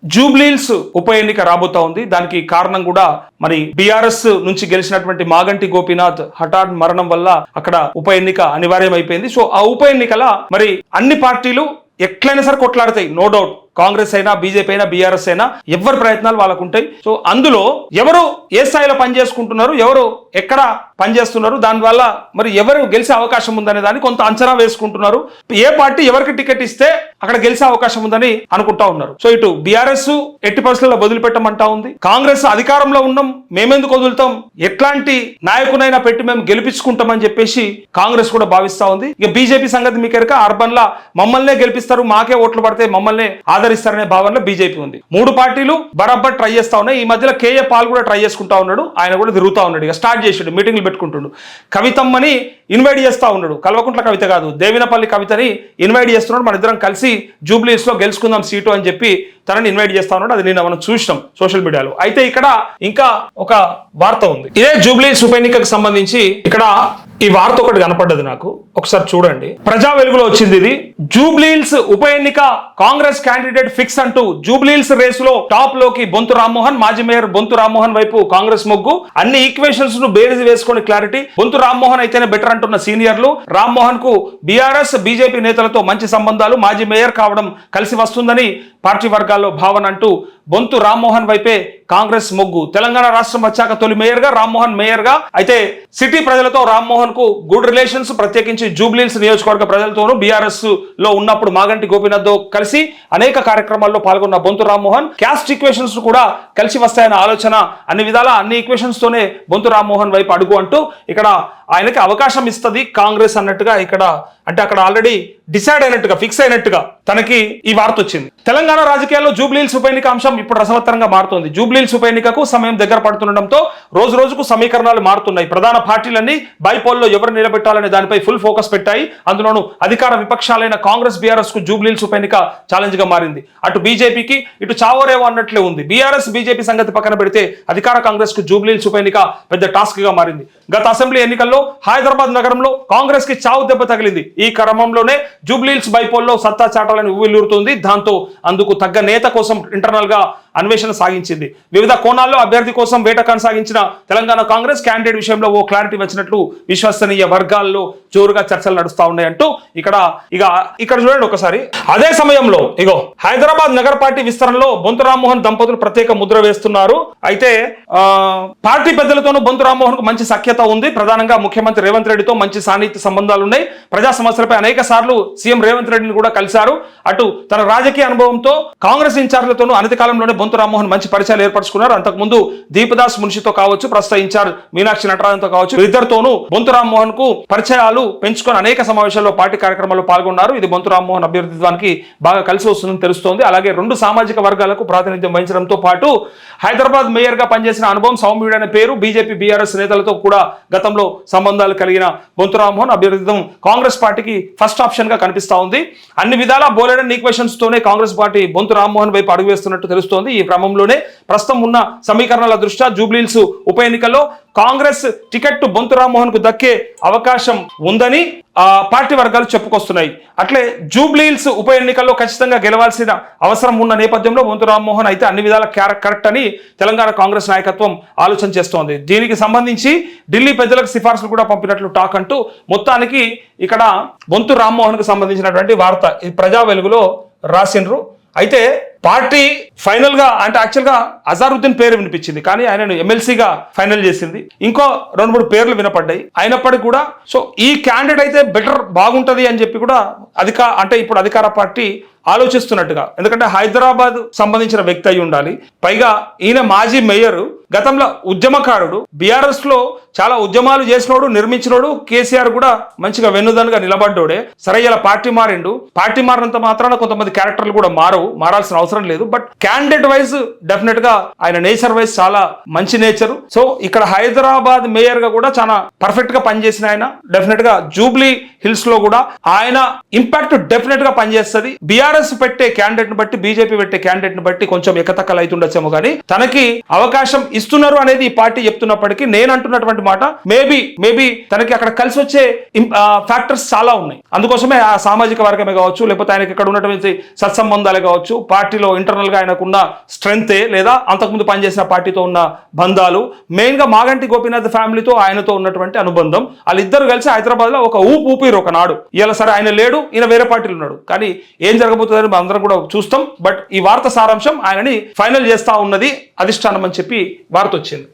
జూబ్లీహిల్స్ ఉప ఎన్నిక రాబోతా ఉంది. దానికి కారణం కూడా మరి బీఆర్ఎస్ నుంచి గెలిచినటువంటి మాగంటి గోపీనాథ్ హఠాత్ మరణం వల్ల అక్కడ ఉప ఎన్నిక అనివార్యం అయిపోయింది. సో ఆ ఉప ఎన్నికల మరి అన్ని పార్టీలు ఎట్లయినా సరే కొట్లాడతాయి, నో డౌట్. కాంగ్రెస్ అయినా, బీజేపీ అయినా, బీఆర్ఎస్ అయినా ఎవరి ప్రయత్నాలు వాళ్ళకు ఉంటాయి. సో అందులో ఎవరు ఏ స్థాయిలో పనిచేసుకుంటున్నారు, ఎవరు ఎక్కడ పనిచేస్తున్నారు, దానివల్ల మరి ఎవరు గెలిచే అవకాశం ఉందనే దాన్ని కొంత అంచనా వేసుకుంటున్నారు. ఏ పార్టీ ఎవరికి టికెట్ ఇస్తే అక్కడ గెలిచే అవకాశం ఉందని అనుకుంటా ఉన్నారు. సో ఇటు బీఆర్ఎస్ ఎట్టి పరిస్థితుల్లో వదిలిపెట్టమంటా ఉంది. కాంగ్రెస్ అధికారంలో ఉన్నాం, మేమెందుకు వదులుతాం, ఎట్లాంటి నాయకునైనా పెట్టి మేము గెలిపించుకుంటామని చెప్పేసి కాంగ్రెస్ కూడా భావిస్తా ఉంది. ఇక బీజేపీ సంగతి మీకు ఎరక, అర్బన్ లా మమ్మల్నే గెలిపిస్తారు, మాకే ఓట్లు పడితే మమ్మల్ని ఆదరిస్తారనే భావనలో బీజేపీ ఉంది. మూడు పార్టీలు బరాబర్ ట్రై చేస్తా ఉన్నాయి. ఈ మధ్యలో కేఏ పాల్ కూడా ట్రై చేసుకుంటా ఉన్నాడు. ఆయన కూడా తిరుగుతా ఉన్నాడు, ఇక స్టార్ట్ చేసాడు, మీటింగ్లు పెట్టుకుంటుండు. కవితమ్మని ఇన్వైట్ చేస్తా ఉన్నాడు, కల్వకుంట్ల కవిత కాదు, దేవినపల్లి కవితని ఇన్వైట్ చేస్తున్నాడు. మన ఇద్దరం కలిసి జూబ్లీహిల్స్ లో గెలుచుకుందాం సీటు అని చెప్పి తనని ఇన్వైట్ చేస్తా ఉన్నాడు. అది నిన్న మనం చూసినాం సోషల్ మీడియాలో. అయితే ఇక్కడ ఇంకా ఒక వార్త ఉంది. ఇదే జూబ్లీహిల్స్ ఉప ఎన్నికకు సంబంధించి ఇక్కడ ఈ వార్త ఒకటి కనపడ్డది నాకు, ఒకసారి చూడండి. ప్రజా వెలుగులో వచ్చింది ఇది. జూబ్లీహిల్స్ ఉప ఎన్నిక కాంగ్రెస్ క్యాండిడేట్ ఫిక్స్ అంటూ జూబ్లీహిల్స్ రేసులో టాప్ లోకి బొంతు రామ్మోహన్. మాజీ మేయర్ బొంతు రామ్మోహన్ వైపు కాంగ్రెస్ మొగ్గు. అన్ని ఈక్వేషన్స్ ను బేరీజ్ వేసుకొని క్లారిటీ. బొంతు రామ్మోహన్ అయితేనే బెటర్ అంటున్న సీనియర్లు. రామ్మోహన్ కు బీఆర్ఎస్ బీజేపీ నేతలతో మంచి సంబంధాలు, మాజీ మేయర్ కావడం కలిసి వస్తుందని పార్టీ వర్గాల్లో భావన అంటూ బొంతు రామ్మోహన్ వైపే కాంగ్రెస్ మొగ్గు. తెలంగాణ రాష్ట్రం వచ్చాక తొలి మేయర్ గా రామ్మోహన్ మేయర్ గా. అయితే సిటీ ప్రజలతో రామ్మోహన్ కు గుడ్ రిలేషన్స్, ప్రత్యేకించి జూబ్లీహిల్స్ నియోజకవర్గ ప్రజలతోనూ బీఆర్ఎస్ లో ఉన్నప్పుడు మాగంటి గోపీనాథ్ తో కలిసి అనేక కార్యక్రమాల్లో పాల్గొన్న బొంతు రామ్మోహన్ క్యాస్ట్ ఈక్వేషన్స్ కూడా కలిసి వస్తాయన్న ఆలోచన, అన్ని విధాల అన్ని ఈక్వేషన్స్ తోనే బొంతు రామ్మోహన్ వైపు అడుగు అంటూ ఇక్కడ ఆయనకి అవకాశం ఇస్తుంది కాంగ్రెస్ అన్నట్టుగా ఇక్కడ, అంటే అక్కడ ఆల్రెడీ డిసైడ్ అయినట్టుగా, ఫిక్స్ అయినట్టుగా తనకి ఈ వార్త వచ్చింది. తెలంగాణ రాజకీయాల్లో జూబ్లీహిల్స్ ఉప ఎన్నిక అంశం ఇప్పుడు రసవత్తరంగా మారుతోంది. జూబ్లీహిల్స్ ఉప ఎన్నికకు సమయం దగ్గర పడుతుండటంతో రోజు రోజుకు సమీకరణాలు మారుతున్నాయి. ప్రధాన పార్టీలన్నీ బైపోల్లో ఎవరు నిలబెట్టాలనే దానిపై ఫుల్ ఫోకస్ పెట్టాయి. అందులోనూ అధికార విపక్షాలైన కాంగ్రెస్, బీఆర్ఎస్ కు జూబ్లీహిల్స్ ఉప ఎన్నిక ఛాలెంజ్ గా మారింది. అటు బీజేపీకి ఇటు చావోరేవో అన్నట్లే ఉంది. బీఆర్ఎస్ బీజేపీ సంగతి పక్కన పెడితే అధికార కాంగ్రెస్ కు జూబ్లీహిల్స్ ఉప ఎన్నిక పెద్ద టాస్క్ గా మారింది. గత అసెంబ్లీ ఎన్నికల్లో హైదరాబాద్ నగరంలో కాంగ్రెస్ కి చావు దెబ్బ తగిలింది. ఈ క్రమంలోనే జూబ్లీహిల్స్ బైపోల్లో సత్తా చాటాలని ఉవ్విల్లూరుతుంది. దాంతో అందుకు తగ్గ నేత కోసం ఇంటర్నల్ గా అన్వేషణ సాగించింది. వివిధ కోణాల్లో అభ్యర్థి కోసం వేట కొనసాగించిన తెలంగాణ కాంగ్రెస్ క్యాండిడేట్ విషయంలో ఓ క్లారిటీ వచ్చినట్లు విశ్వసనీయ వర్గాల్లో జోరుగా చర్చలు నడుస్తా ఉన్నాయంటూ ఇక్కడ చూడండి ఒకసారి. అదే సమయంలో ఇగో హైదరాబాద్ నగర పార్టీ విస్తరణలో బొంతు రామ్మోహన్ దంపతులు ప్రత్యేక ముద్ర వేస్తున్నారు. అయితే పార్టీ పెద్దలతోనూ బొంతు రామ్మోహన్ కు మంచి సఖ్యత ఉంది. ప్రధానంగా ముఖ్యమంత్రి రేవంత్ రెడ్డితో మంచి సాన్నిహిత్య సంబంధాలు ఉన్నాయి. ప్రజా సమస్యలపై అనేక సార్లు సీఎం రేవంత్ రెడ్డిని కూడా కలిశారు. అటు తన రాజకీయ అనుభవంతో కాంగ్రెస్ ఇన్ఛార్జ్లతోనూ అనతి కాలంలోనే బొంతు రామ్మోహన్ మంచి పరిచయాలు ఏర్పరచుకున్నారు. అంతకుముందు దీపదాస్ మున్షితో కావచ్చు, ప్రస్తుత ఇన్ఛార్జ్ మీనాక్షి నటరాజన్తో కావచ్చు, ఇద్దరితోనూ బొంతు రామ్మోహన్ కు పరిచయాలు పెంచుకొని అనేక సమావేశాల్లో పార్టీ కార్యక్రమాల్లో పాల్గొన్నారు. ఇది బొంతు రామ్మోహన్ అభ్యర్థిత్వానికి బాగా కలిసి వస్తుందని తెలుస్తోంది. అలాగే రెండు సామాజిక వర్గాలకు ప్రాతినిధ్యం వహించడంతో పాటు హైదరాబాద్ మేయర్ గా పనిచేసిన అనుభవం, సౌమ్యుడు అనే పేరు, బీజేపీ బీఆర్ఎస్ నేతలతో కూడా గతంలో సంబంధాలు కలిగిన బొంతు రామ్మోహన్ అభ్యర్థిత్వం కాంగ్రెస్ పార్టీకి ఫస్ట్ ఆప్షన్ గా కనిపిస్తా ఉంది. అన్ని విధాలా బోలెడన్ ఈక్వేషన్స్ తోనే కాంగ్రెస్ పార్టీ బొంతు రామ్మోహన్ వైపు అడుగు వేస్తున్నట్టు తెలుస్తోంది. ఈ క్రమంలోనే ప్రస్తుతం ఉన్న సమీకరణల దృష్ట్యా జూబ్లీహిల్స్ ఉప ఎన్నికల్లో కాంగ్రెస్ టికెట్ బొంతు రామ్మోహన్ కు దక్కే అవకాశం ఉందని పార్టీ వర్గాలు చెప్పుకొస్తున్నాయి. అట్లే జూబ్లీహిల్స్ ఉప ఎన్నికల్లో ఖచ్చితంగా గెలవాల్సిన అవసరం ఉన్న నేపథ్యంలో బొంతు రామ్మోహన్ అయితే అన్ని విధాల కరెక్ట్ అని తెలంగాణ కాంగ్రెస్ నాయకత్వం ఆలోచన చేస్తోంది. దీనికి సంబంధించి ఢిల్లీ పెద్దలకు సిఫార్సులు కూడా పంపినట్లు టాక్ అంటూ మొత్తానికి ఇక్కడ బొంతు రామ్మోహన్ కు సంబంధించినటువంటి వార్త ఈ ప్రజా వెలుగులో రాసిండ్రు. అయితే పార్టీ ఫైనల్ గా, అంటే యాక్చువల్ గా అజారుద్దీన్ పేరు వినిపించింది, కానీ ఆయనను ఎమ్మెల్సీగా ఫైనల్ చేసింది. ఇంకో 2-3 పేర్లు వినపడ్డాయి. అయినప్పటికీ కూడా సో ఈ క్యాండిడేట్ అయితే బెటర్, బాగుంటది అని చెప్పి కూడా ఇప్పుడు అధికార పార్టీ ఆలోచిస్తున్నట్టుగా. ఎందుకంటే హైదరాబాద్ సంబంధించిన వ్యక్తి అయి ఉండాలి. పైగా ఈయన మాజీ మేయర్, గతంలో ఉద్యమకారుడు, బీఆర్ఎస్ లో చాలా ఉద్యమాలు చేసినోడు, నిర్మించినోడు. కేసీఆర్ కూడా మంచిగా వెన్నుదన్నుగా నిలబడ్డోడే. సరే ఇలా పార్టీ మారిండు. పార్టీ మారినంత మాత్రాన కొంతమంది క్యారెక్టర్లు కూడా మారాల్సిన అవసరం లేదు. బట్ క్యాండిడేట్ వైజ్ డెఫినెట్ గా ఆయన నేచర్ వైజ్ చాలా మంచి నేచర్. సో ఇక్కడ హైదరాబాద్ మేయర్ గా కూడా చాలా పర్ఫెక్ట్ గా పనిచేసిన ఆయన. డెఫినెట్ గా జూబ్లీ హిల్స్ లో కూడా ఆయన ఇంపాక్ట్ డెఫినెట్ గా పనిచేస్తుంది. బీఆర్ఎస్ బీఆర్ఎస్ పెట్టే క్యాండిడేట్ ని బట్టి, బీజేపీ పెట్టే క్యాండిడేట్ ని బట్టి కొంచెం ఎకతక్కలు అవుతుండొచ్చేమో కానీ తనకి అవకాశం ఇస్తున్నారు అనేది ఈ పార్టీ చెప్తున్నప్పటికీ నేను అంటున్నటువంటి మాట మేబీ తనకి అక్కడ కలిసి వచ్చే ఫ్యాక్టర్స్ చాలా ఉన్నాయి. అందుకోసమే ఆ సామాజిక వర్గమే కావచ్చు, లేకపోతే ఆయనకి ఇక్కడ ఉన్నటువంటి సత్సంబంధాలే కావచ్చు, పార్టీలో ఇంటర్నల్ గా ఆయనకున్న స్ట్రెంగ్తే, లేదా అంతకుముందు పనిచేసిన పార్టీతో ఉన్న బంధాలు, మెయిన్ గా మాగంటి గోపీనాథ్ ఫ్యామిలీతో ఆయనతో ఉన్నటువంటి అనుబంధం, వాళ్ళిద్దరు కలిసి హైదరాబాద్ లో ఒక ఊపిరు ఒకనాడు. ఇలా సరే ఆయన లేడు, ఈయన వేరే పార్టీలు ఉన్నాడు, కానీ ఏం జరగబోతుందని మనం అందరం కూడా చూస్తాం. బట్ ఈ వార్త సారాంశం ఆయనని ఫైనల్ చేస్తా ఉన్నది అధిష్టానం అని చెప్పి వార్త వచ్చింది.